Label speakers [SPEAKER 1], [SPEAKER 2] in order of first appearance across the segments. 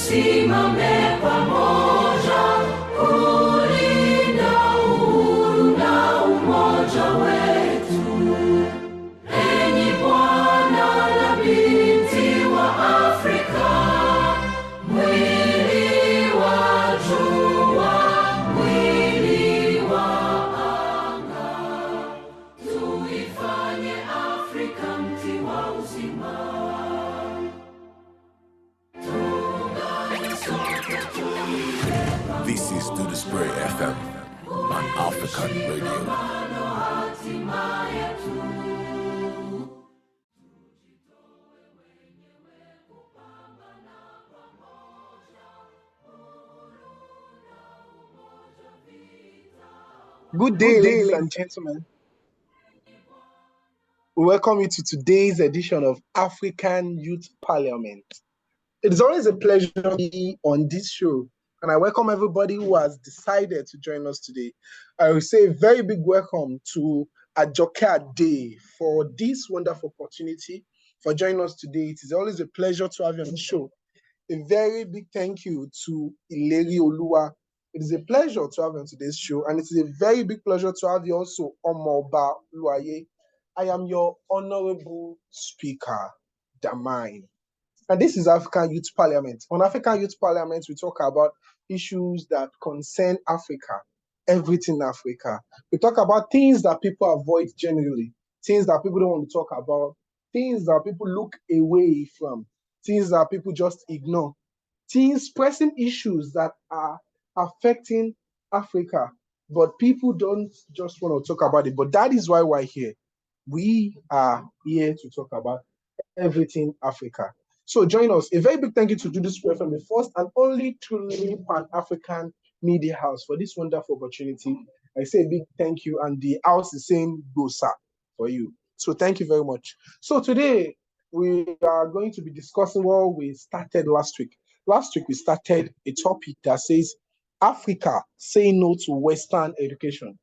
[SPEAKER 1] tusimame pamoja kulinda uhuru na umoja wetu. Enyi Bwana na binti wa Afrika, mwili wa jua, mwili wa anga, tuifanye Afrika mti wa uzima.
[SPEAKER 2] This is Duduspreeofficial FM on African Radio.
[SPEAKER 3] Good day, ladies and gentlemen. We welcome you to today's edition of African Youth Parliament. It is always a pleasure to be on this show, and I welcome everybody who has decided to join us today. I will say a very big welcome to Ajokeade for this wonderful opportunity for joining us today. It is always a pleasure to have you on the show. A very big thank you to Ileri Oluwa. It is a pleasure to have you on today's show, and it is a very big pleasure to have you also, Omoba Luaye. I am your honorable speaker, Damine. And this is African Youth Parliament. On African Youth Parliament, we talk about issues that concern Africa, everything in Africa. We talk about things that people avoid generally, things that people don't want to talk about, things that people look away from, things that people just ignore, things, pressing issues that are affecting Africa, but people don't just want to talk about it. But that is why we're here. We are here to talk about everything Africa. So join us. A very big thank you to Dudu from the first and only truly Pan-African media house for this wonderful opportunity. I say a big thank you, and the house is saying go sir for you. So thank you very much. So today we are going to be discussing what we started last week. Last week we started a topic that says Africa say no to Western education.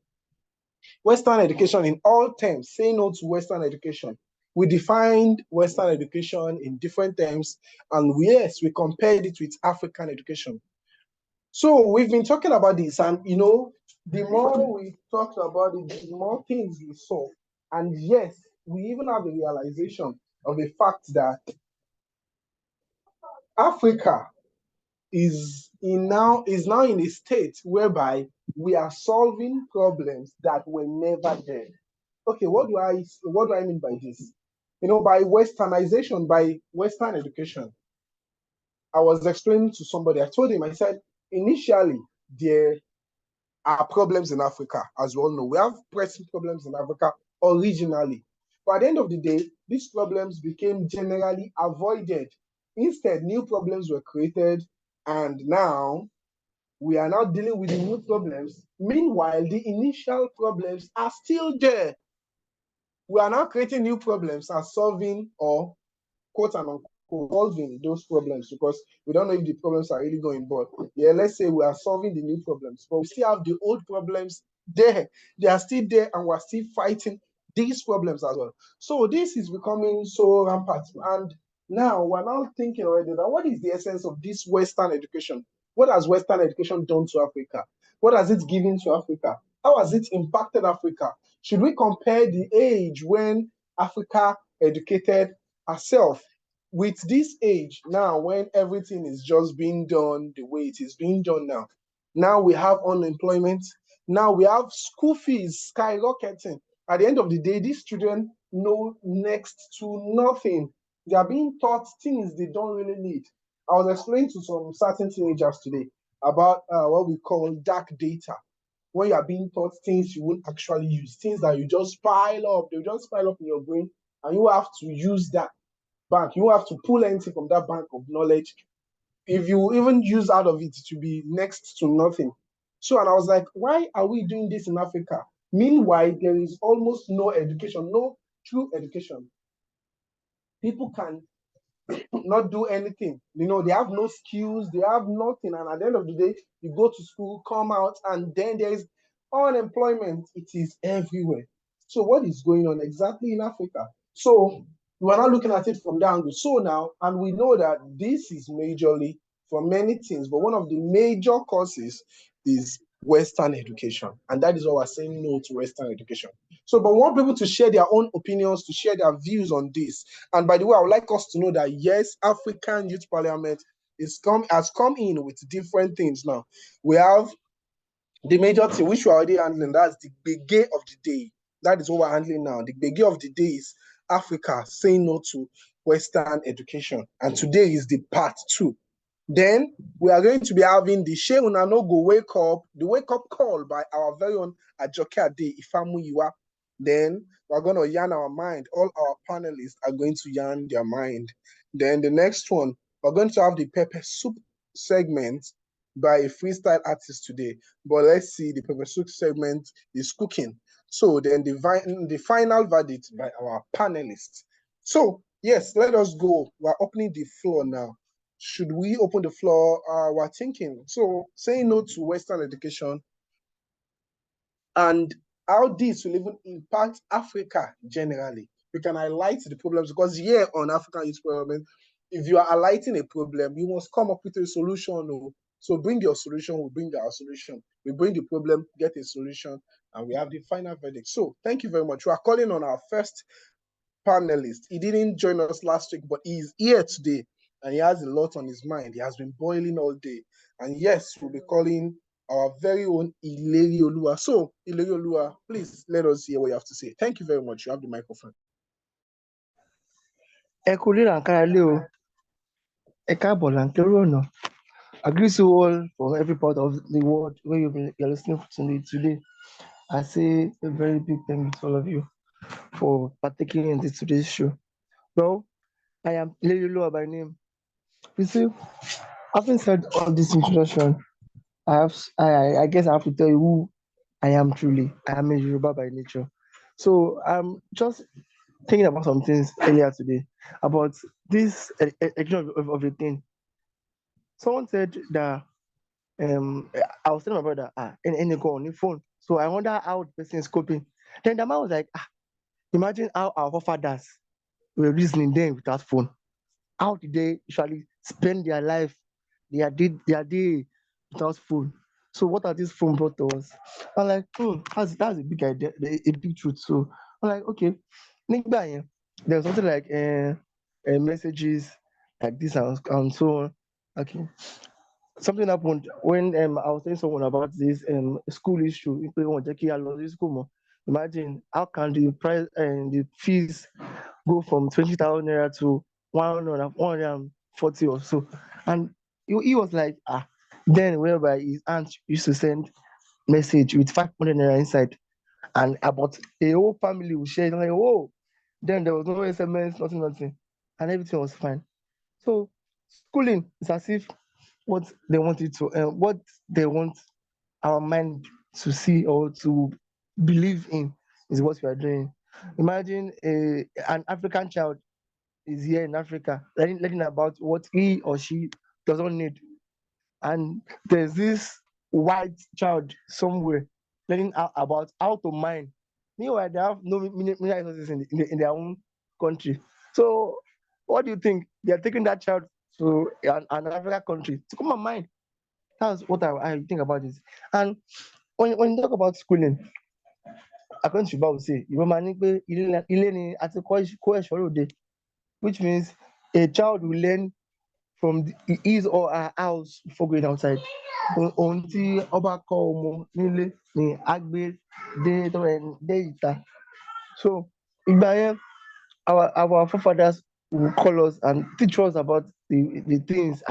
[SPEAKER 3] Western education in all terms, say no to Western education. We defined Western education in different terms, and yes, we compared it with African education. So we've been talking about this, and you know, the more we talked about it, the more things we saw. And yes, we even have a realization of the fact that Africa is now in a state whereby we are solving problems that were never there. Okay, what do I mean by this? You know, by Westernization, by Western education. I was explaining to somebody, I told him, I said, initially, there are problems in Africa, as we all know. We have pressing problems in Africa originally. But at the end of the day, these problems became generally avoided. Instead, new problems were created, and now we are now dealing with the new problems. Meanwhile, the initial problems are still there. We are now creating new problems and solving, or quote and unquote solving those problems, because we don't know if the problems are really going. But yeah, let's say we are solving the new problems, but we still have the old problems there. They are still there, and we're still fighting these problems as well. So this is becoming so rampant, and now we're now thinking already that what is the essence of this Western education? What has Western education done to Africa? What has it given to Africa? How has it impacted Africa? Should we compare the age when Africa educated herself with this age now, when everything is just being done the way it is being done now? Now we have unemployment. Now we have school fees skyrocketing. At the end of the day, these children know next to nothing. They are being taught things they don't really need. I was explaining to some certain teenagers today about what we call dark data. When you are being taught things you won't actually use, things that you just pile up, they'll just pile up in your brain, and you have to use that bank. You have to pull anything from that bank of knowledge. If you even use out of it, it will be next to nothing. So, and I was like, why are we doing this in Africa? Meanwhile, there is almost no education, no true education. People can not do anything. You know, they have no skills, they have nothing. And at the end of the day, you go to school, come out, and then there is unemployment. It is everywhere. So what is going on exactly in Africa? So we're not looking at it from that angle. So now, and we know that this is majorly for many things, but one of the major causes is Western education. And that is why we're saying no to Western education. So, but we want people to share their own opinions, to share their views on this. And by the way, I would like us to know that yes, African Youth Parliament has come in with different things now. We have the major thing which we're already handling, that's the begay of the day. That is what we're handling now. The begay of the day is Africa saying no to Western education. And today is the part 2. Then we are going to be having the Shey Una No Go Wake Up, the wake up call by our very own Ajokeade Ifamuyiwa. Then we're going to yarn our mind. All our panelists are going to yarn their mind. Then the next one, we're going to have the pepper soup segment by a freestyle artist today. But let's see, the pepper soup segment is cooking. So then the final verdict by our panelists. So yes, let us go. We're opening the floor now. Should we open the floor? We're thinking. So saying no to Western education and how this will even impact Africa generally. We can highlight the problems because here on African Youth Parliament, if you are highlighting a problem, you must come up with a solution. Oh. So bring your solution, we bring our solution. We bring the problem, get a solution, and we have the final verdict. So thank you very much. We are calling on our first panelist. He didn't join us last week, but he is here today and he has a lot on his mind. He has been boiling all day. And yes, we'll be calling our very own Ileriolua. So, Ileriolua, please let us hear what you have to say. Thank you very much. You have the microphone.
[SPEAKER 4] I greet you all from every part of the world where you're listening to me today. I say a very big thank you to all of you for partaking in today's show. Well, I am Lady Loa by name. You see, having said all this introduction, I guess I have to tell you who I am truly. I am a Yoruba by nature. So I'm just thinking about some things earlier today about this of a thing. Someone said that I was telling my brother, any go on your phone. So I wonder how the person is coping. Then the man was like, imagine how our forefathers were reasoning then without phone. How did they usually spend their life, their day without phone? So what are these phone brought to us? I'm like, that's a big idea, a big truth. So I'm like, okay, there was something like messages like this and so on. Okay, something happened when I was telling someone about this school issue. Imagine how can the price and the fees go from 20,000 naira to 140 or so. And he was like, then whereby his aunt used to send message with 500 naira inside, and about a whole family would share. Like, whoa, then there was no SMS, nothing, and everything was fine. So schooling is as if what they want it to, what they want our mind to see or to believe in is what we are doing. Imagine an African child is here in Africa, learning about what he or she doesn't need. And there's this white child somewhere learning about how to mine. Meanwhile, they have no mineral resources in their own country. So, what do you think? They are taking that child to an African country to come and mine. That's what I think about it. And when you talk about schooling, according to Bible say, ìwé máa ní pé ilé ni a ti kọ́ ẹ̀ṣọ́ ròde, which means a child will learn from his or her house before going outside. Ohun tí ọba kọ́ ọmọ nílé ni á gbé dé ìta. So ìgbà yẹn our forefathers will call us and teach us about the things.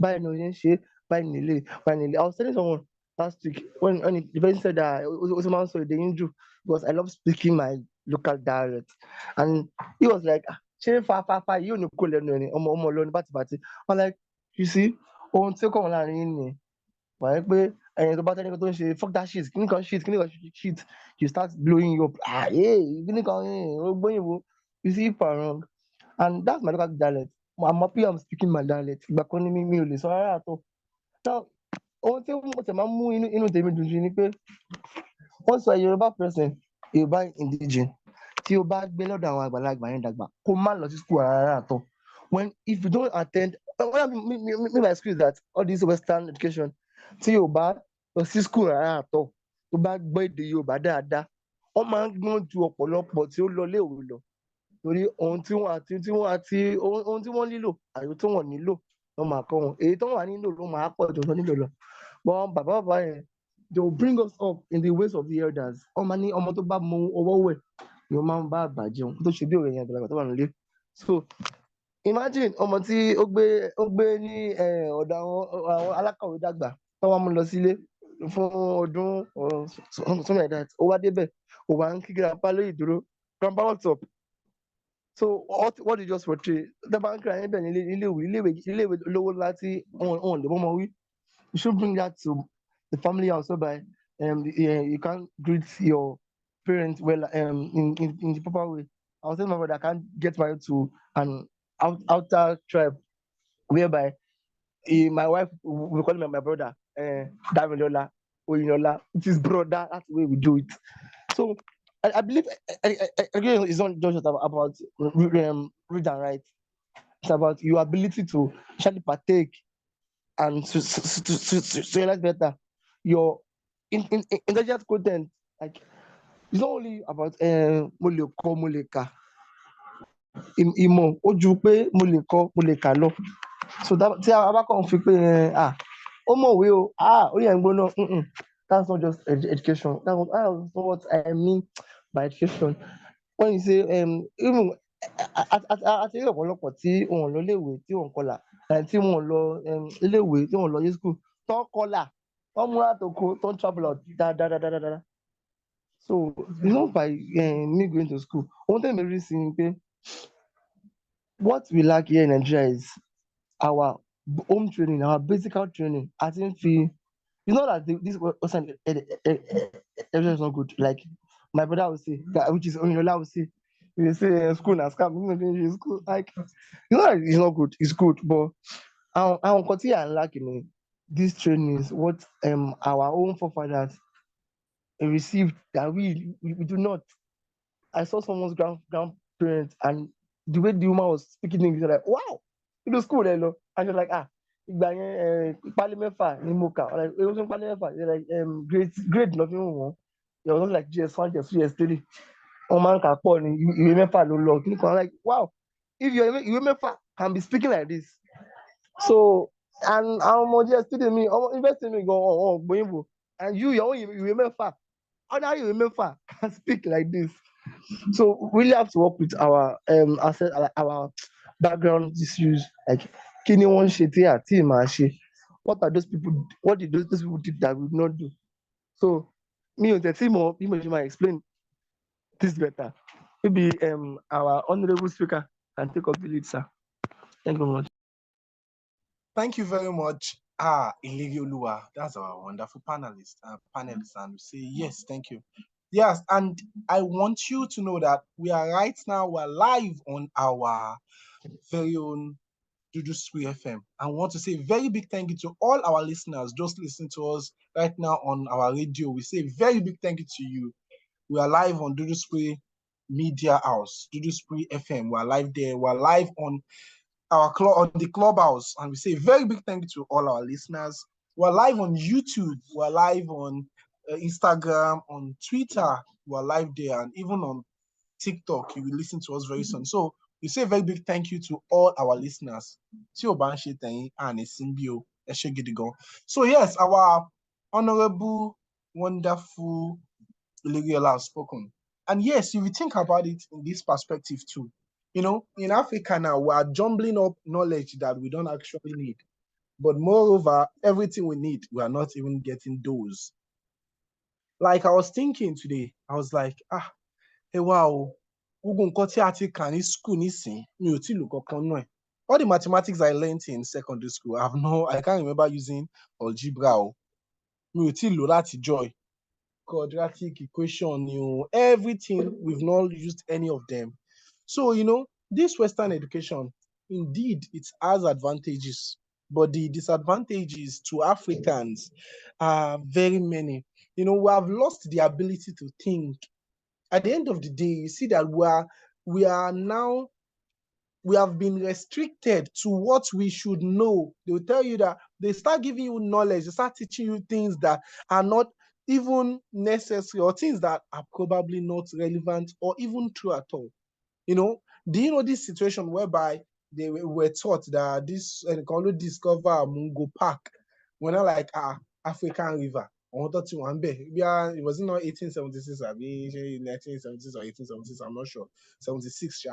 [SPEAKER 4] Báyìí ni oye ń ṣe, báyìí nílé, báyìí nílé. I was telling someone last week when the person said that Osman saw the Hindu because I love speaking my local dialect, and he was like, ṣé fa yóò ní kó lẹ́nu ẹni ọmọ lọ ní bàtìbàtì. I'm like, you see, ohun tí ó kọ̀ wọ́n láàrin yín ni wà á pé ẹ̀yin tó bá tẹ́ni tó ń ṣe fuck that shit, kíní kan shit, you start blowing you up. Kíní kan ó gbóyìnbó. You see, if I'm wrong, and that's my local dialect. I'm happy I'm speaking my dialect. Ìgbà kan ní mi ò lè sọ rárá àtọ̀. Now, ohun tí mo tẹ̀ máa ń mú inú tèmi dùn jù ni pé wọ́n sọ Yorùbá person, Yorùbá indigene, tí o bá gbé lọ́dọ̀ àwọn àgbàlagbà yẹn dàgbà kó má lọ sí school rárá àtọ̀. If you don't attend what I mean by school is that all this Western education, tí yóò bá lọ sí school rárá àtọ̀, tó bá gbọ́ èdè Yorùbá dáadáa, wọ́n máa ń gbọ́n ju ọ̀pọ̀lọpọ̀ tí ó lọ léèwé lọ. Torí ohun tí wọ́n nílò àti tí wọ́n nílò ló máa kọ́ wọn. Èyí tó wà nílò ló máa pọ̀ jù tó nílò lọ. But bàbá yẹn, they will bring us up in the ways of the elders. Ọmọ ní ọmọ tó bá mọ ọwọ́ wẹ̀ ni ó máa ń bá àgbà jẹun tó ṣe bí òwe yẹn àgbàlagbà tó wà nílé. So imagine ọmọ tí ó gbé ní ọ̀dọ̀ àwọn alákọ̀wé dàgbà tó wá mú lọ sílé fún ọdún something like that. Ó wá débẹ̀, ó wá ń kí grandpa lórí ìdúró. Grandpa, what's up? So what you just portray, the bank níbẹ̀ ní iléèwé lówó láti on lè mọ́ wí. You should bring that to the family house whereby you can't greet your parents well in the proper way. I was telling my brother I can't get married to an outer tribe whereby my wife will call me my brother, Damilola, Oyinola, which is brother. That's the way we do it. So I believe again it's not just about read and write. It's about your ability to actually partake and to realize better your intelligent content. Like it's not only about mo lè kọ́, mo lè kà. Ìmọ̀ ó ju pé mo lè kọ́, mo lè kà lọ. So tí a bá kàn fi pé ó mọ̀wé o, ó yẹ ń gbóná. That's not just education. That's not what I mean by education. When you say even àti ilé ọ̀pọ̀lọpọ̀ tí wọn lọ iléèwé tí wọn kọlà, tí wọn lọ iléèwé tí wọn lọ school tó kọlà, wọn múra tó kó tó travel out dáadáa. So it's not by me going to school. Ohun tẹ́mi rí sí ni pé what we lack here in Nigeria is our home training, our basic training. I think it's not that this Western education is not good. Like my brother would say, which is Onyola would say, they say school na scam. School, like you know that it's not good. It's good, but I continue and lacking these trainings. What our own forefathers received that we do not. I saw someone's grandparents and the way the woman was speaking English, I'm like, wow, it was school there, and you're like, ìgbà yẹn pálí mẹ́fà ní mo kà, like it wasn't pálí mẹ́fà, like grade nothing wrong. It was not like GS1, GS2, GS3. Wọ́n máa ń kà pọ̀ ní ìwé mẹ́fà ló lọ. I'm like, wow, if your ìwé mẹ́fà can be speaking like this. So and àwọn ọmọ GS3 mi, invest in me go gbóyìnbó, and your own ìwé mẹ́fà, ordinary ìwé mẹ́fà can speak like this. So we really have to work with our our background issues, like kí ni wọ́n ṣe tí àti máa ṣe. What are those people? What did those people did that we did not do? So me ò tẹ̀sí mọ̀ bí mo ṣe máa explain this better. Maybe our honourable speaker can take up the lead, sir. Thank you very much.
[SPEAKER 3] Thank you very much. Ilirioluwa, that's our wonderful panelist, and we say yes, thank you. Yes, and I want you to know that we're live on our very own Duduspreeofficial FM. I want to say a very big thank you to all our listeners just listening to us right now on our radio. We say a very big thank you to you. We are live on Duduspreeofficial Media House, Duduspreeofficial FM. We're live there. We're live on on the Clubhouse, and we say a very big thank you to all our listeners. We're live on YouTube. We're live on Instagram, on Twitter. We're live there, and even on TikTok. You will listen to us very soon. So we say a very big thank you to all our listeners. So yes, our honorable, wonderful Iliriola has spoken. And yes, if you think about it in this perspective too, you know, in Africa now, we are jumbling up knowledge that we don't actually need. But moreover, everything we need, we are not even getting those. Like I was thinking today, I was like, hey, wow, all the mathematics I learned in secondary school, I can't remember using algebra. Joy, quadratic equation, everything, we've not used any of them. So, you know, this Western education, indeed, it has advantages, but the disadvantages to Africans are very many. You know, we have lost the ability to think. At the end of the day, you see that we are now we have been restricted to what we should know. They will tell you that they start giving you knowledge, they start teaching you things that are not even necessary, or things that are probably not relevant or even true at all. Do you know this situation whereby they were taught that this can discover Mungo Park when I like African River. It was not 1876, 1976 or 1876, I'm not sure. 76,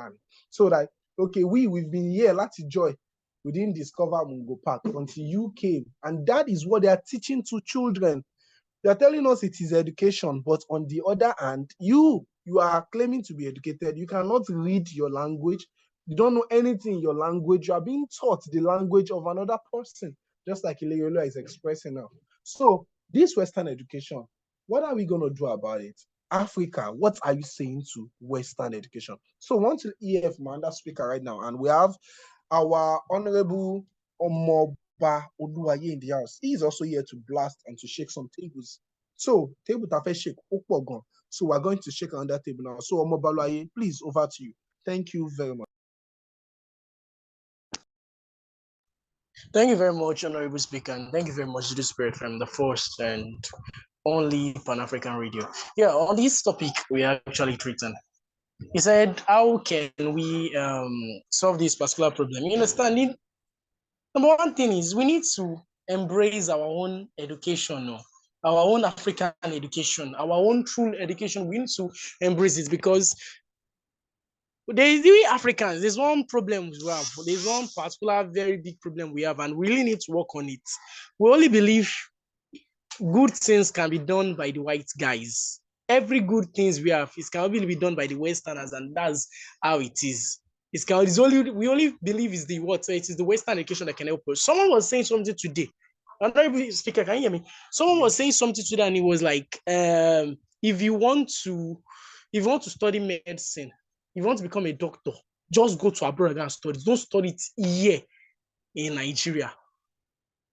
[SPEAKER 3] so like, okay, we've been here, Lati Joy. We didn't discover Mungo Park until you came, and that is what they are teaching to children. They are telling us it is education, but on the other hand, you are claiming to be educated. You cannot read your language. You don't know anything in your language. You are being taught the language of another person, just like Ileyola is expressing now. So this Western education, what are we going to do about it? Africa, what are you saying to Western education? So I want to hear from another speaker right now, and we have our Honorable Omoba Oluwaye in the house. He is also here to blast and to shake some tables. So table tafe shake Opogon. So we're going to shake on that table now. So Omoba Oluwaye, please, over to you. Thank you very much.
[SPEAKER 5] Thank you very much, Honorable Speaker, and thank you very much, Dudu Spirit, from the first and only Pan-African radio. Yeah, on this topic, we are actually treating. He said, how can we solve this particular problem? You understand? Number one thing is we need to embrace our own education, our own African education, our own true education. We need to embrace it, because we Africans, there's one problem we have. There's one particular very big problem we have, and we really need to work on it. We only believe good things can be done by the white guys. Every good things we have can only be done by the Westerners, and that's how it is. We only believe it's the what? So it is the Western education that can help us. Someone was saying something today. Honorable Speaker, can you hear me? Someone was saying something today, and it was like, if you want to study medicine, if you want to become a doctor, just go to abroad and study. Don't study it here in Nigeria.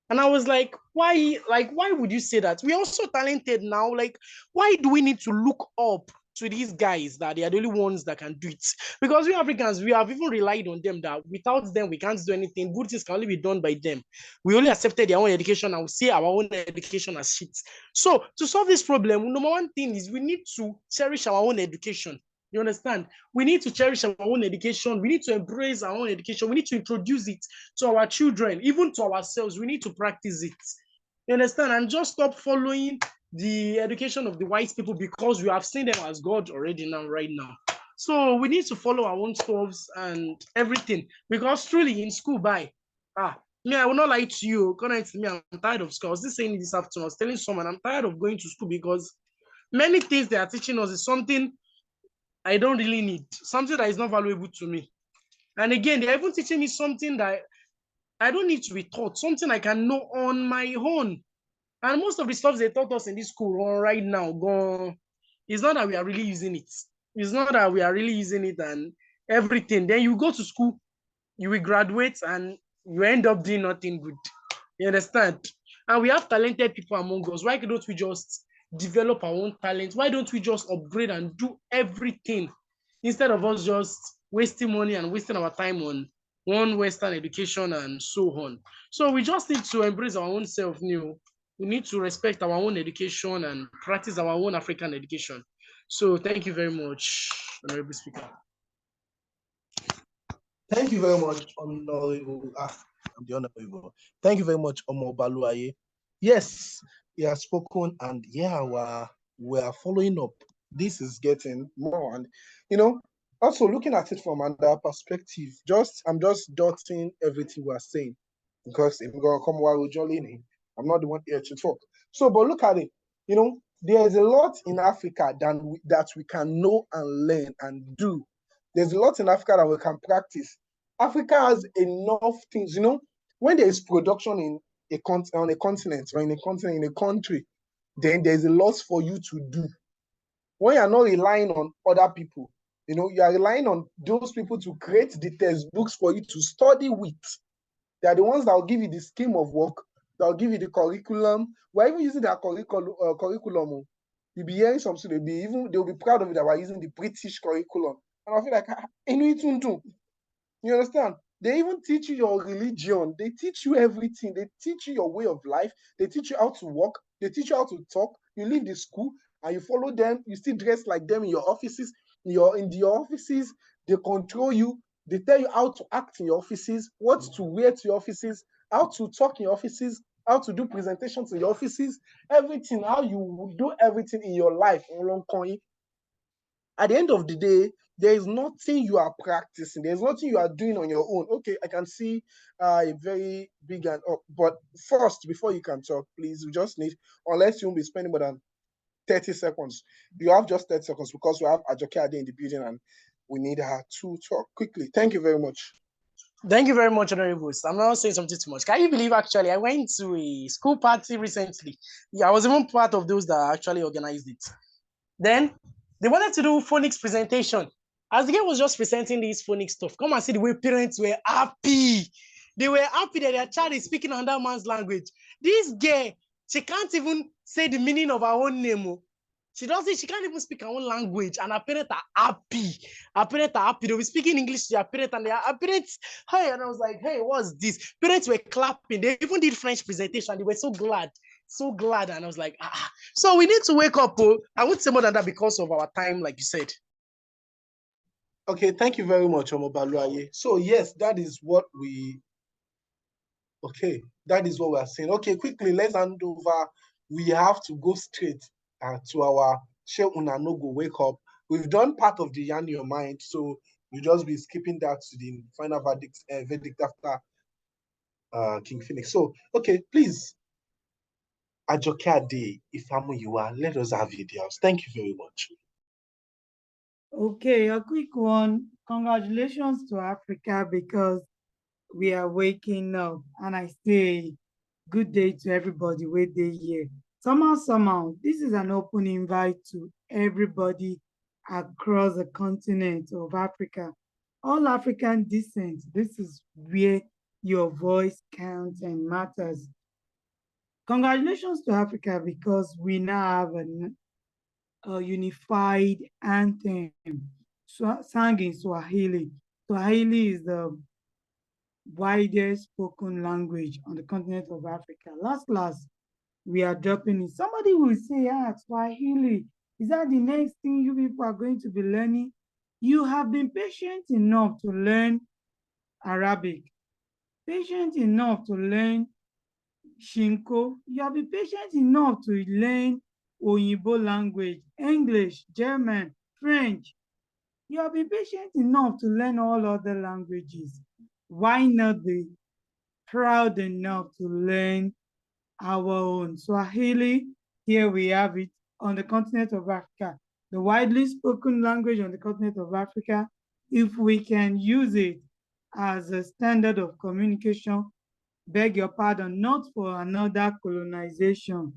[SPEAKER 5] And I was like, why would you say that? We're also talented now. Like, why do we need to look up to these guys that they are the only ones that can do it? Because we Africans, we have even relied on them, that without them, we can't do anything. Good things can only be done by them. We only accepted their own education, and we see our own education as shit. So to solve this problem, number one thing is we need to cherish our own education. You understand? We need to cherish our own education. We need to embrace our own education. We need to introduce it to our children, even to ourselves. We need to practice it. You understand? And just stop following the education of the white people, because we have seen them as God already right now. So we need to follow our own stuffs and everything. Because truly in school, I will not lie to you. Connect to me, I'm tired of school. I was just saying this afternoon. I was telling someone I'm tired of going to school, because many things they are teaching us is something I don't really need, something that is not valuable to me. And again, they're even teaching me something that I don't need to be taught, something I can know on my own. And most of the stuff they taught us in this school right now, it's not that we are really using it. It's not that we are really using it and everything. Then you go to school, you will graduate, and you end up doing nothing good. You understand? And we have talented people among us. Why don't we just develop our own talent? Why don't we just upgrade and do everything, instead of us just wasting money and wasting our time on one Western education and so on? So we just need to embrace our own self. We need to respect our own education and practice our own African education. So thank you very much, Honorable Speaker.
[SPEAKER 3] Thank you very much, Honorable. I'm the Honorable. Thank you very much, Omoba Oluwaye. Yes, he has spoken, and yeah, we're following up. This is getting more, and also looking at it from another perspective. I'm just dotting everything we're saying, because if we're gonna come while we're joining, I'm not the one here to talk. So, but look at it. There's a lot in Africa that we can know and learn and do. There's a lot in Africa that we can practice. Africa has enough things. When there is production on a continent, or in a country, then there's a lot for you to do. When you're not relying on other people, you are relying on those people to create the textbooks for you to study with. They are the ones that will give you the scheme of work, that will give you the curriculum. We're even using their curriculum. You'll be hearing some students, they'll be proud of it that we're using the British curriculum. And I feel like, You understand? They even teach you your religion. They teach you everything. They teach you your way of life. They teach you how to walk. They teach you how to talk. You leave the school and you follow them. You still dress like them in your offices. In your offices, they control you. They tell you how to act in your offices, what to wear to your offices, how to talk in your offices, how to do presentations in your offices, everything, how you do everything in your life. At the end of the day, there is nothing you are practicing. There's nothing you are doing on your own. Okay, I can see a very big and up. But first, before you can talk, please, we just need, unless you won't be spending more than 30 seconds. You have just 30 seconds because we have Ajokeade in the building and we need her to talk quickly. Thank you very much.
[SPEAKER 5] Thank you very much, Honorables. I'm not saying something too much. Can you believe actually I went to a school party recently? Yeah, I was even part of those that actually organized it. Then they wanted to do phonics presentation. As the girl was just presenting this phonics stuff, come and see the way parents were happy. They were happy that their child is speaking another man's language. This girl, she can't even say the meaning of her own name. She can't even speak her own language, and her parents are happy. Her parents are happy. They'll be speaking English to their parents, and her parents, hey, and I was like, hey, what's this? Parents were clapping. They even did French presentation. They were so glad. So glad. And I was like, ah. So we need to wake up. Oh. I won't say more than that because of our time, like you said.
[SPEAKER 3] Okay, thank you very much, Omobaluaye. So yes, that is what we are saying. Okay, quickly, let's hand over. We have to go straight to our Share Una No Go Wake Up. We've done part of the Yarn Your Mind, so we'll just be skipping that to the final verdict after King Phoenix. So, okay, please, Ajokeade, Ifamu you are, let us have videos. Thank you very much.
[SPEAKER 6] Okay, a quick one. Congratulations to Africa because we are waking up, and I say good day to everybody where they here. Somehow, this is an open invite to everybody across the continent of Africa. All African descent, this is where your voice counts and matters. Congratulations to Africa because we now have a unified anthem sung in Swahili. Swahili is the widest spoken language on the continent of Africa. Last, we are dropping it. Somebody will say, Swahili, is that the next thing you people are going to be learning? You have been patient enough to learn Arabic, patient enough to learn Shinko. You have been patient enough to learn Oyibo language, English, German, French. You have been patient enough to learn all other languages. Why not be proud enough to learn our own Swahili? Here we have it on the continent of Africa, the widely spoken language on the continent of Africa. If we can use it as a standard of communication, beg your pardon, not for another colonization.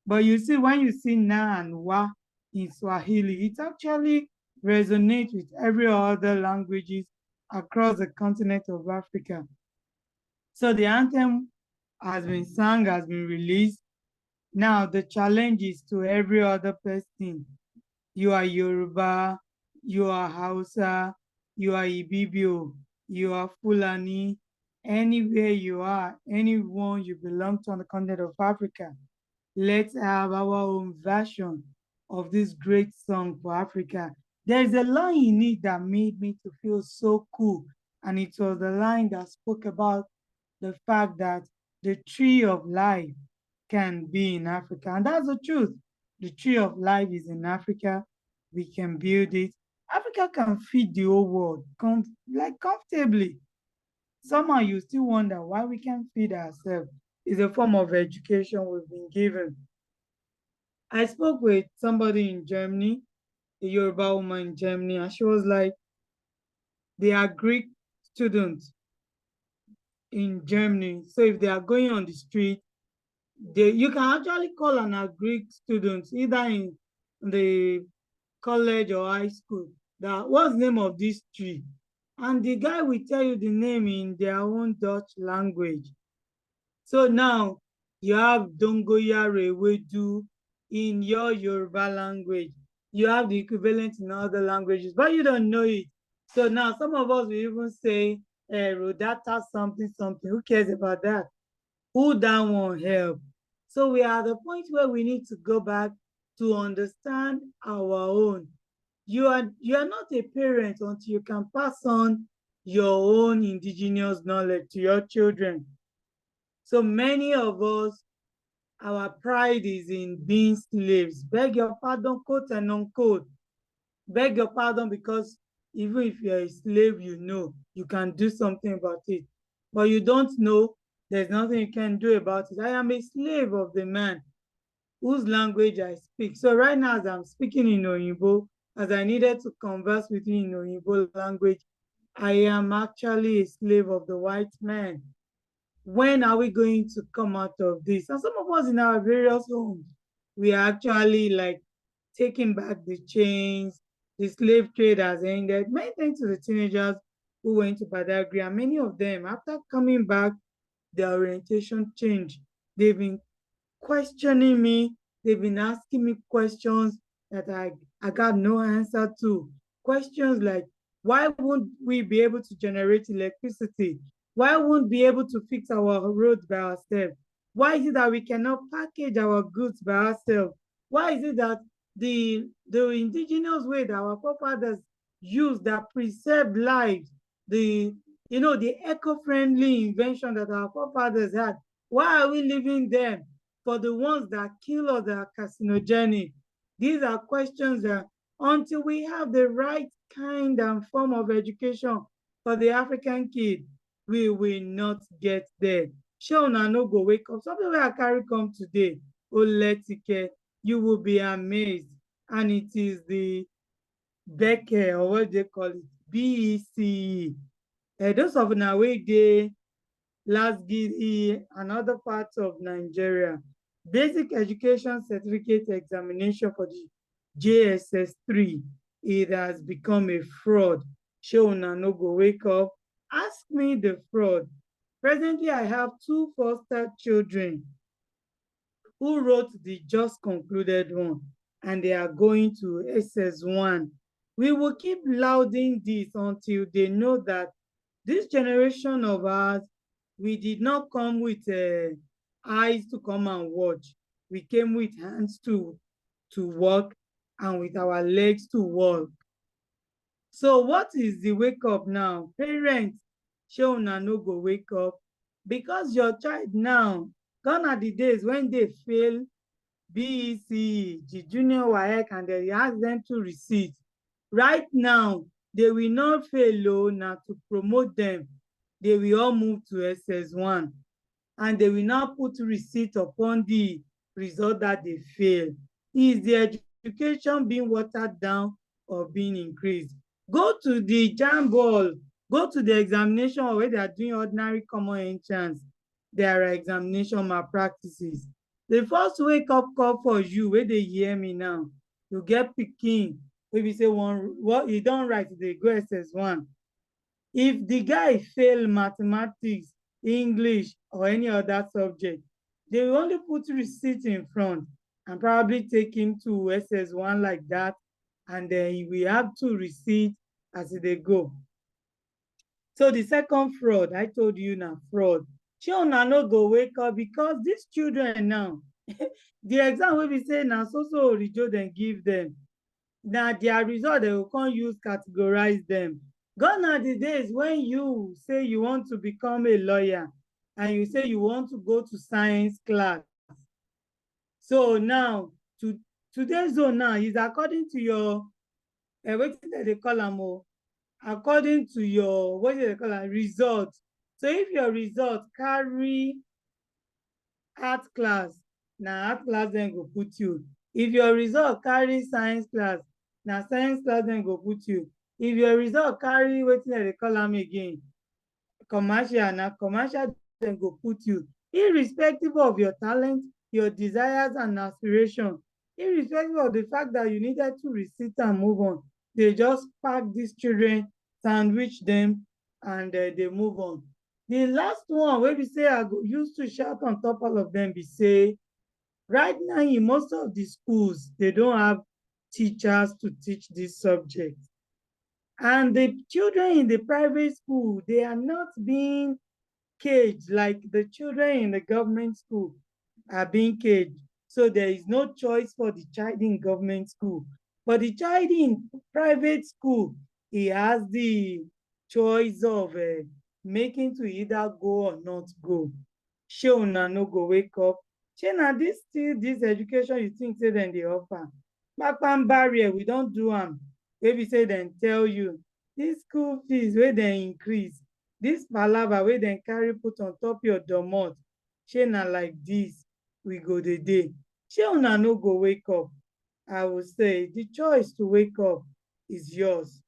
[SPEAKER 6] But you see, when you see na and wa in Swahili, it actually resonates with every other languages across the continent of Africa. So the anthem has been sung, has been released. Now the challenge is to every other person. You are Yoruba, you are Hausa, you are Ibibio, you are Fulani, anywhere you are, anyone you belong to on the continent of Africa. Let's have our own version of this great song for Africa. There's a line in it that made me to feel so cool. And it was the line that spoke about the fact that the tree of life can be in Africa. And that's the truth. The tree of life is in Africa. We can build it. Africa can feed the whole world comfortably. Somehow you still wonder why we can't feed ourselves. It's a form of education we've been given. I spoke with somebody in Germany, a Yoruba woman in Germany, and she was like, they are Greek students in Germany. So if they are going on the street, you can actually call an Greek student either in the college or high school that what's the name of this tree? And the guy will tell you the name in their own Dutch language. So now you have Dongoyare Wedu in your Yoruba language. You have the equivalent in other languages, but you don't know it. So now some of us will even say, Rodata something, something. Who cares about that? Who that won't help? So we are at the point where we need to go back to understand our own. You are not a parent until you can pass on your own indigenous knowledge to your children. So many of us, our pride is in being slaves. Beg your pardon, quote and unquote. Beg your pardon because even if you're a slave, you know you can do something about it. But you don't know, there's nothing you can do about it. I am a slave of the man whose language I speak. So right now, as I'm speaking in Oyinbo, as I needed to converse with you in Oyinbo language, I am actually a slave of the white man. When are we going to come out of this? And some of us in our various homes, we are actually like taking back the chains. The slave trade has ended. Many thanks to the teenagers who went to Badagry, and many of them, after coming back, their orientation changed. They've been questioning me. They've been asking me questions that I got no answer to. Questions like, why won't we be able to generate electricity? Why won't we be able to fix our roads by ourselves? Why is it that we cannot package our goods by ourselves? Why is it that the indigenous way that our forefathers used that preserved lives, the the eco-friendly invention that our forefathers had, why are we leaving them for the ones that kill us, that are carcinogenic? These are questions that until we have the right kind and form of education for the African kid, we will not get there. Shey una no go wake up. Something wey I carry come today, Oletike, you will be amazed. And it is the Beke, or what they call it, BECE. Those of una wey dey Lasgidi and other parts of Nigeria, basic education certificate examination for the JSS3, it has become a fraud. Shey una no go wake up. Ask me the fraud. Presently, I have two foster children who wrote the just concluded one, and they are going to SS1. We will keep lauding this until they know that this generation of ours, we did not come with eyes to come and watch. We came with hands to work and with our legs to walk. So what is the wake up now? Parents, shey una no go wake up? Because your child now, gone are the days when they fail BECE, the junior WAEC, and they ask them to receipt. Right now, they will not fail now to promote them. They will all move to SS1, and they will now put receipt upon the result that they fail. Is the education being watered down or being increased? Go to the JAMB hall, go to the examination where they are doing ordinary common entrance. There are examination malpractices. The first wake up call for you, where they hear me now, you get pikin, maybe say what you don't write, they go SS1. If the guy fail mathematics, English, or any other subject, they will only put receipt in front and probably take him to SS1 like that, and then he will have to receipt as they go. So the second fraud, I told you now, fraud. Shey una no go wake up, because these children now, the exam wey be say na so orijo dem give them, na their result they will come use categorize them. Gone are the days when you say you want to become a lawyer and you say you want to go to science class. So now, today's zone now is according to your, what they call them, according to your, what do they call it, result. So if your result carry art class, now art class then go put you. If your result carry science class, now science class then go put you. If your result carry, what they call them again, commercial, now commercial then go put you. Irrespective of your talent, your desires and aspiration, irrespective of the fact that you needed to receipt and move on, they just pack these children, sandwich them, and they move on. The last one where we say I go used to shout on top all of them, be say, right now in most of the schools, they don't have teachers to teach this subject. And the children in the private school, they are not being caged like the children in the government school are being caged. So there is no choice for the child in government school. But the child in private school, he has the choice of making to either go or not go. Shey una no go wake up. Shey na this still this education you think say dem dey offer? Kpakpam barrier, we don do am. Wey be say dem tell you this school fees wey dem increase, this palava wey dem carry put on top your domot, shey na like this we go dey? Shey una no go wake up? I will say the choice to wake up is yours.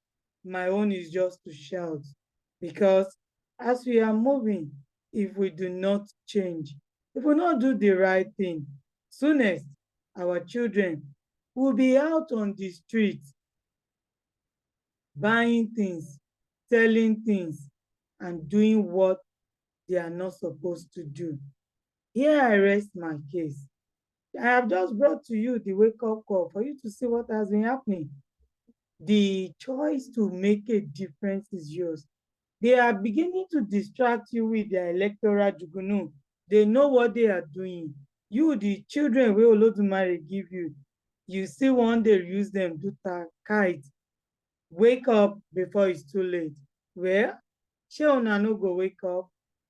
[SPEAKER 6] My own is just to shout. Because as we are moving, if we do not change, if we not do the right thing, soonest our children will be out on the streets buying things, selling things, and doing what they are not supposed to do. Here I rest my case. I have just brought to you the wake-up call for you to see what has been happening. The choice to make a difference is yours. They are beginning to distract you with their electoral jugunu. They know what they are doing. You, the children wey Olodumare give you, you still want to use them to kite. Wake up before it's too late. Well, shey una no go wake up?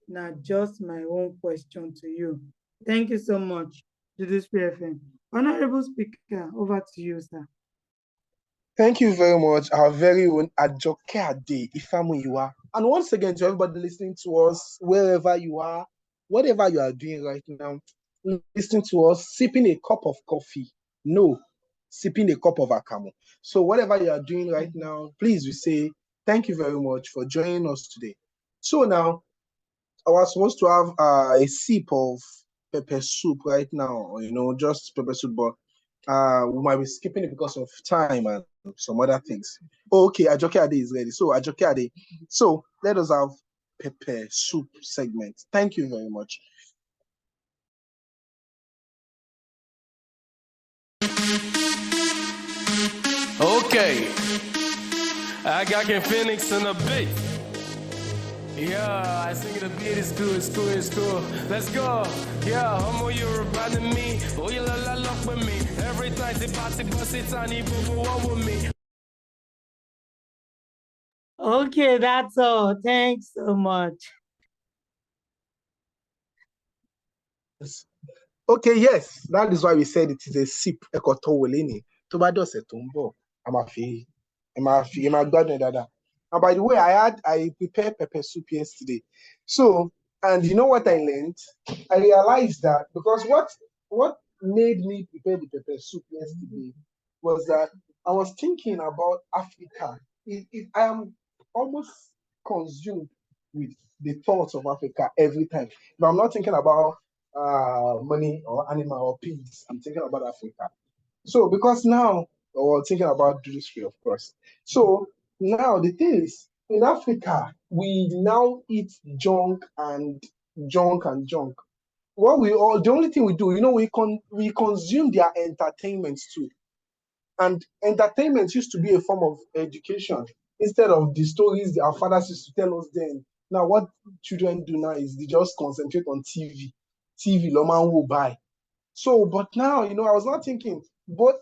[SPEAKER 6] Na just my own question to you. Thank you so much, Dudu FM. Honorable Speaker, over to you, sir.
[SPEAKER 3] Thank you very much, our very own Ajokeade Ifamuyiwa. And once again, to everybody listening to us, wherever you are, whatever you are doing right now, listening to us, sipping a cup of coffee. No, sipping a cup of akamu. So whatever you are doing right now, please, we say thank you very much for joining us today. So now, I was supposed to have a sip of pepper soup right now, just pepper soup, but we might be skipping it because of time and some other things. Okay, Ajokeade is ready. So Ajokeade, so let us have pepper soup segment. Thank you very much.
[SPEAKER 7] Okay, I got Phoenix in the beat. Yeah, I think the beat is cool, it's cool, it's cool. Let's go. Yeah, homo, you're rebranding me. Oh, you la lock with me. Every time the party bus it tiny boo one with me.
[SPEAKER 6] Okay, that's all. Thanks so much.
[SPEAKER 3] Okay, yes, that is why we said it is a sip. To bá dọ̀sẹ̀ tó ń bọ̀, a máa gbádùn ẹ̀ dáadáa. And by the way, I prepared pepper soup yesterday. So, and you know what I learned? I realized that because what made me prepare the pepper soup yesterday was that I was thinking about Africa. I am almost consumed with the thoughts of Africa every time. If I'm not thinking about money or animal or peace, I'm thinking about Africa. So because now, or thinking about duduspreeofficial, of course. So now the thing is, in Africa, we now eat junk and junk and junk. The only thing we do, we consume their entertainments too. And entertainment used to be a form of education instead of the stories our fathers used to tell us then. Now, what children do now is they just concentrate on TV. TV, Loman will buy. So, but now, I was not thinking, but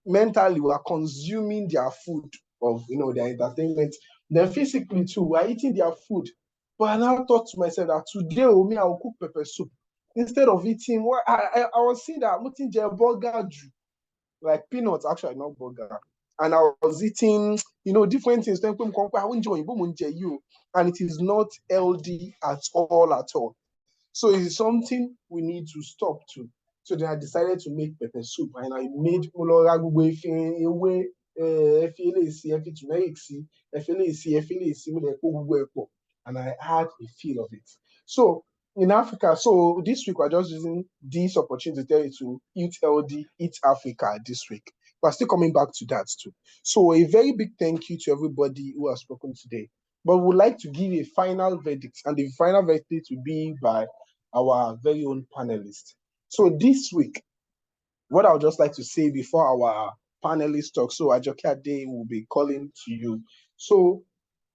[SPEAKER 3] mentally, we are consuming their food of, their entertainment. Then physically, too, we are eating their food. But I now thought to myself that today, I will cook pepper soup. Instead of eating, I was seeing that I'm eating burger, like peanuts, actually, not burger. And I was eating, different things. And it is not healthy at all. So it's something we need to stop to. So then I decided to make pepper soup, and I made and I had a feel of it. So in Africa, so this week we're just using this opportunity to tell you to eat healthy, eat Africa this week. We're still coming back to that too. So a very big thank you to everybody who has spoken today. But we would like to give a final verdict, and the final verdict will be by our very own panelists. So this week, what I would just like to say before our panelists talk, so Ajokeade will be calling to you So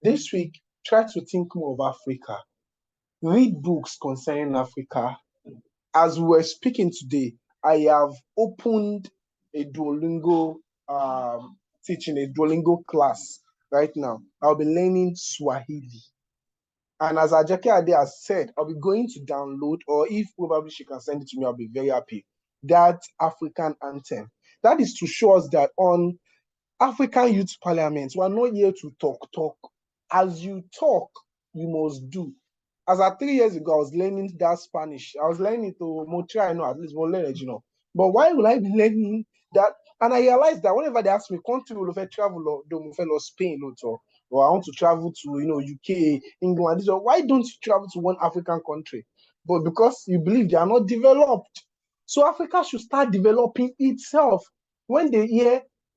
[SPEAKER 3] this week, try to think more of Africa. Read books concerning Africa. As we were speaking today, I have opened a Duolingo teaching, a Duolingo class right now. I'll be learning Swahili. And as ajokeade has said, I'll be going to download, or if probably she can send it to me, I'll be very happy. That African anthem. That is to show us that on African Youth Parliament, we are not here to talk. As you talk, you must do. As at 3 years ago, I was learning that Spanish. I was learning it to more try, at least more learn it, But why will I be learning that? And I realized that whenever they ask me, country will travel or Spain or I want to travel to UK, England, why don't you travel to one African country? But because you believe they are not developed. So Africa should start developing itself.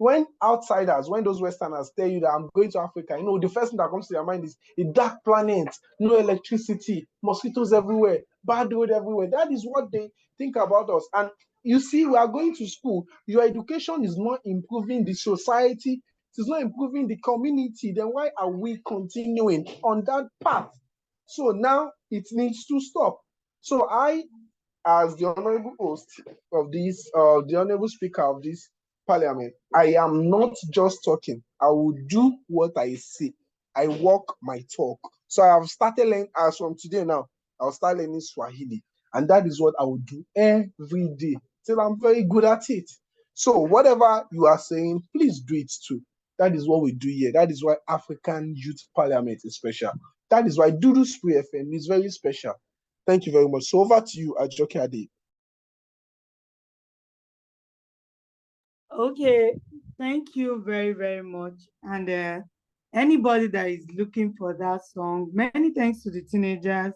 [SPEAKER 3] When outsiders, when those Westerners tell you that I'm going to Africa, the first thing that comes to their mind is a dark planet, no electricity, mosquitoes everywhere, bad road everywhere. That is what they think about us. And you see, we are going to school. Your education is not improving the society. It is not improving the community. Then why are we continuing on that path? So now it needs to stop. So I, as the honorable host of this, the honorable speaker of this parliament, I am not just talking. I will do what I say. I walk my talk. So I have started learning, as from today now, I'll start learning Swahili. And that is what I will do every day till I'm very good at it. So whatever you are saying, please do it too. That is what we do here. That is why African Youth Parliament is special. That is why Dudu Spree FM is very special. Thank you very much. So over to you, ajokeade.
[SPEAKER 6] Okay, thank you very, very much. And anybody that is looking for that song, many thanks to the teenagers.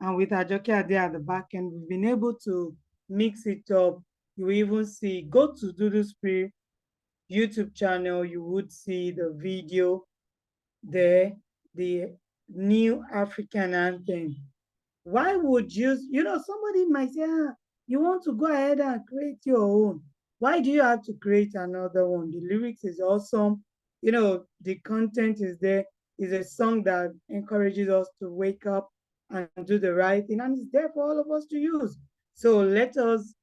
[SPEAKER 6] And with ajokeade at the back end, we've been able to mix it up. You even see, go to Dudu Spree YouTube channel, you would see the video there, the new African anthem. Why would you, somebody might say, you want to go ahead and create your own. Why do you have to create another one? The lyrics is awesome. The content is there. It's a song that encourages us to wake up and do the right thing. And it's there for all of us to use. So let us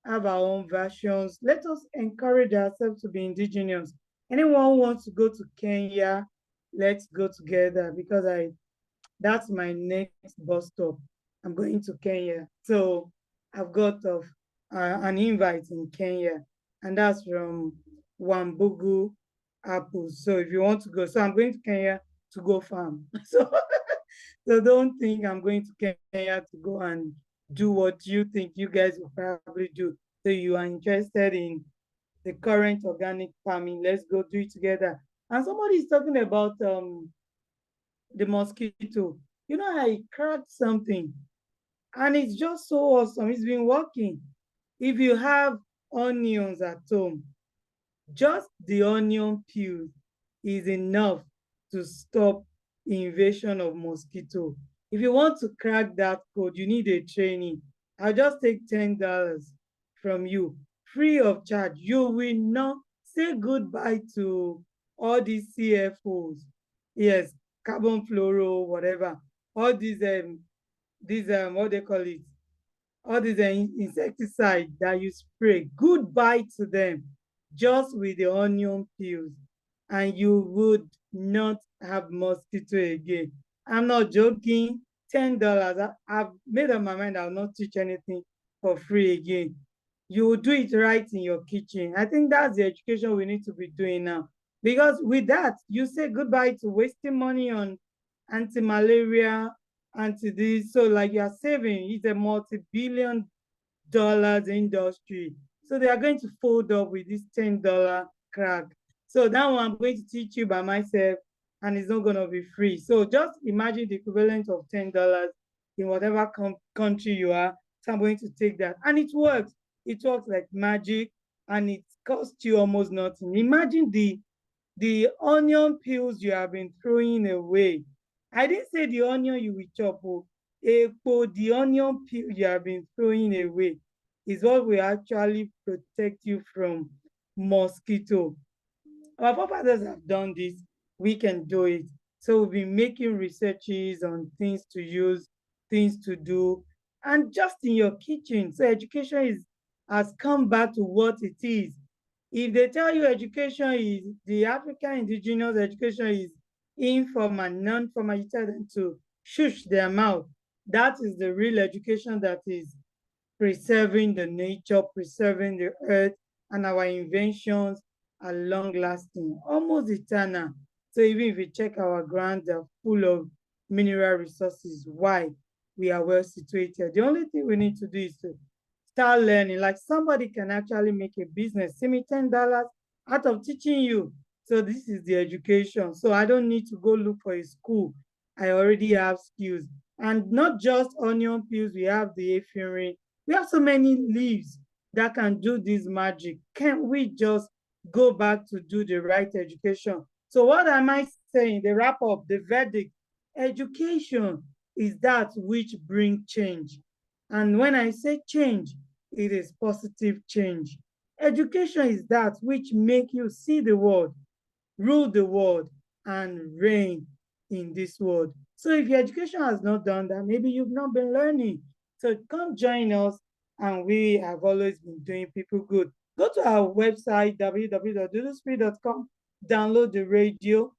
[SPEAKER 6] have our own versions. Let us encourage ourselves to be indigenous. Anyone who wants to go to Kenya, let's go together, because that's my next bus stop. I'm going to Kenya. So I've got an invite in Kenya, and that's from Wambugu Apples. So if you want to go, so I'm going to Kenya to go farm. So don't think I'm going to Kenya to go and do what you think you guys will probably do. So you are interested in the current organic farming, let's go do it together. And somebody is talking about the mosquito. I cracked something and it's just so awesome. It's been working. If you have onions at home, just the onion peel is enough to stop invasion of mosquito. If you want to crack that code, you need a training. I'll just take $10 from you, free of charge. You will not say goodbye to all these CFOs. Yes, carbon fluoro, whatever. All these what they call it, all these insecticide that you spray. Goodbye to them, just with the onion peels, and you would not have mosquito again. I'm not joking. $10. I've made up my mind I'll not teach anything for free again. You will do it right in your kitchen. I think that's the education we need to be doing now. Because with that, you say goodbye to wasting money on anti-malaria, anti-this. So like you're saving, it's a multi-billion dollars industry. So they are going to fold up with this $10 crack. So that one I'm going to teach you by myself, and it's not going to be free. So just imagine the equivalent of $10 in whatever country you are. So I'm going to take that. And it works. It works like magic, and it costs you almost nothing. Imagine the onion peels you have been throwing away. I didn't say the onion you will chop. The onion peel you have been throwing away is what will actually protect you from mosquito. Our forefathers have done this we can do it. So we'll be making researches on things to use, things to do, and just in your kitchen. So education has come back to what it is. If they tell you education is the African indigenous education is informal, non-formal, you tell them to shush their mouth. That is the real education that is preserving the nature, preserving the earth, and our inventions are long lasting, almost eternal. So even if you check our ground, they're full of mineral resources. Why? We are well situated. The only thing we need to do is to start learning. Like somebody can actually make a business. See me $10 out of teaching you. So this is the education. So I don't need to go look for a school. I already have skills. And not just onion peels, we have the apiary. We have so many leaves that can do this magic. Can't we just go back to do the right education? So what am I saying? The wrap up, the verdict. Education is that which brings change. And when I say change, it is positive change. Education is that which make you see the world, rule the world, and reign in this world. So if your education has not done that, maybe you've not been learning. So come join us, and we have always been doing people good. Go to our website, www.duduspreeofficial.com, download the radio,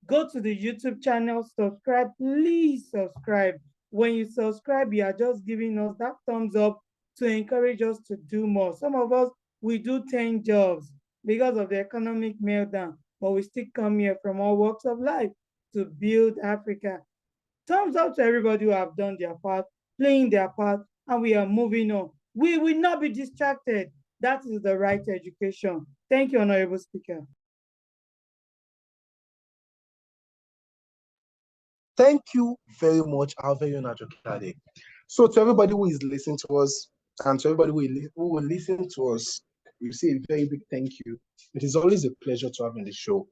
[SPEAKER 6] go to the YouTube channel, subscribe. Please subscribe. When you subscribe, you are just giving us that thumbs up to encourage us to do more. Some of us, we do 10 jobs because of the economic meltdown, but we still come here from all walks of life to build Africa. Thumbs up to everybody who have done their part, playing their part, and we are moving on. We will not be distracted. That is the right education. Thank you, Honorable Speaker.
[SPEAKER 3] Thank you very much, our very own ajokeade. So to everybody who is listening to us and to everybody who will listen to us, we say a very big thank you. It is always a pleasure to have in the show.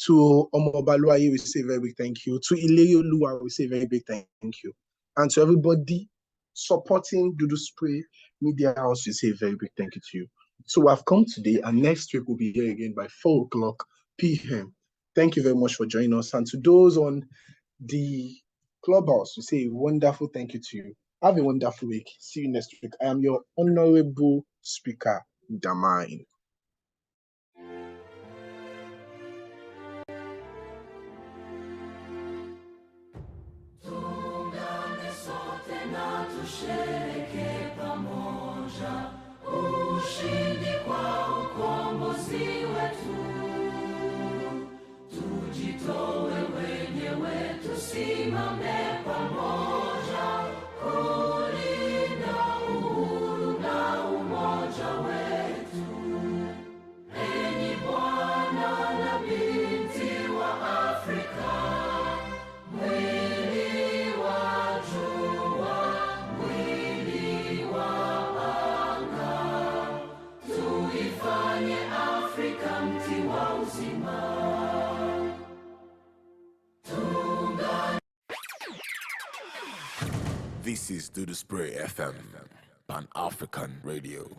[SPEAKER 3] To Omobaluaye, we say a very big thank you. To Ileyo Lua, we say a very big thank you. And to everybody supporting Dudu Spray Media House, we say a very big thank you to you. So I've come today, and next week we'll be here again by 4 o'clock p.m. Thank you very much for joining us. And to those on the clubhouse, we say a wonderful thank you to you. Have a wonderful week. See you next week. I am your honorable speaker, Damine.
[SPEAKER 1] Tuungane sote na tushereke pamoja ushindi kwa ukombozi wetu. Tujitoe wenyewe, tusimame pamoja kulinda uhuru na umoja wetu. Enyi bwana na binti wa Afrika, mwili wa jua, mwili wa anga, tuifanye Afrika mti wa uzima.
[SPEAKER 2] This is Dudu Spray FM, Pan African Radio.